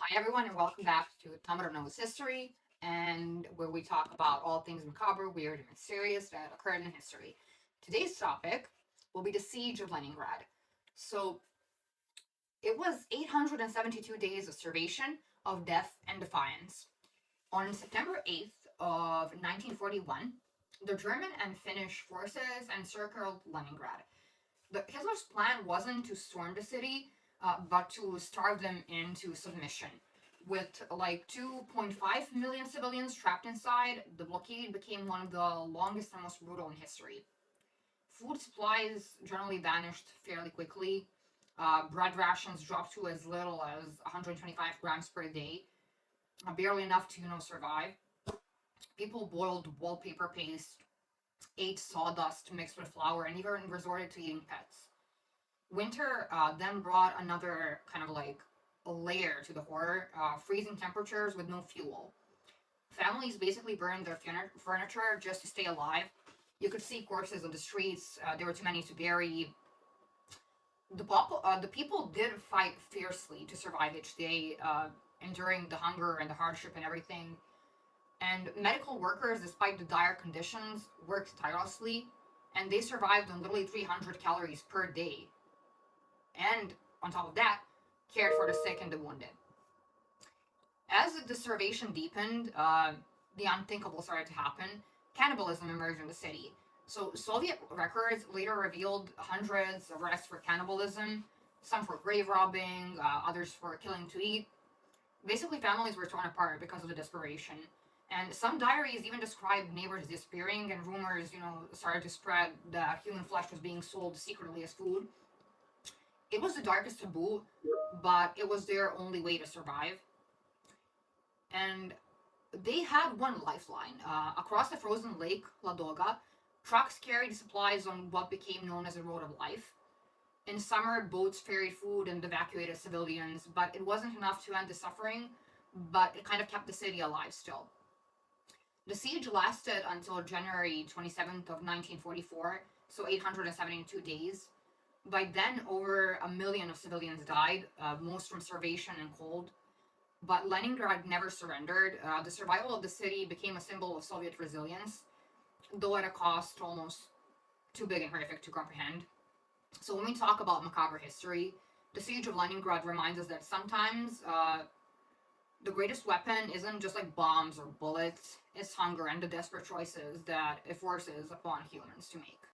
Hi, everyone, and welcome back to Tamara Knows History, and where we talk about all things macabre, weird, and mysterious that occurred in history. Today's topic will be the Siege of Leningrad. So, it was 872 days of starvation, of death, and defiance. On September 8th of 1941, the German and Finnish forces encircled Leningrad. Hitler's plan wasn't to storm the city, but to starve them into submission. With like 2.5 million civilians trapped inside, the blockade became one of the longest and most brutal in history. Food supplies generally vanished fairly quickly. Bread rations dropped to as little as 125 grams per day, barely enough to survive. People boiled wallpaper paste, ate sawdust mixed with flour, and even resorted to eating pets. Winter then brought another kind of like a layer to the horror, freezing temperatures with no fuel. Families basically burned their furniture just to stay alive. You could see corpses on the streets. There were too many to bury. The people did fight fiercely to survive each day, enduring the hunger and the hardship and everything. And medical workers, despite the dire conditions, worked tirelessly, and they survived on literally 300 calories per day. And on top of that, cared for the sick and the wounded. As the starvation deepened, the unthinkable started to happen. Cannibalism emerged in the city. So, Soviet records later revealed hundreds of arrests for cannibalism, some for grave robbing, others for killing to eat. Basically, families were torn apart because of the desperation. And some diaries even described neighbors disappearing, and rumors, started to spread that human flesh was being sold secretly as food. It was the darkest taboo, but it was their only way to survive. And they had one lifeline. Across the frozen lake, Ladoga, trucks carried supplies on what became known as the Road of Life. In summer, boats ferried food and evacuated civilians, but it wasn't enough to end the suffering, but it kind of kept the city alive still. The siege lasted until January 27th of 1944, so 872 days. By then, over a million of civilians died, most from starvation and cold. But Leningrad never surrendered. The survival of the city became a symbol of Soviet resilience, though at a cost almost too big and horrific to comprehend. So when we talk about macabre history, the siege of Leningrad reminds us that sometimes the greatest weapon isn't just like bombs or bullets, it's hunger and the desperate choices that it forces upon humans to make.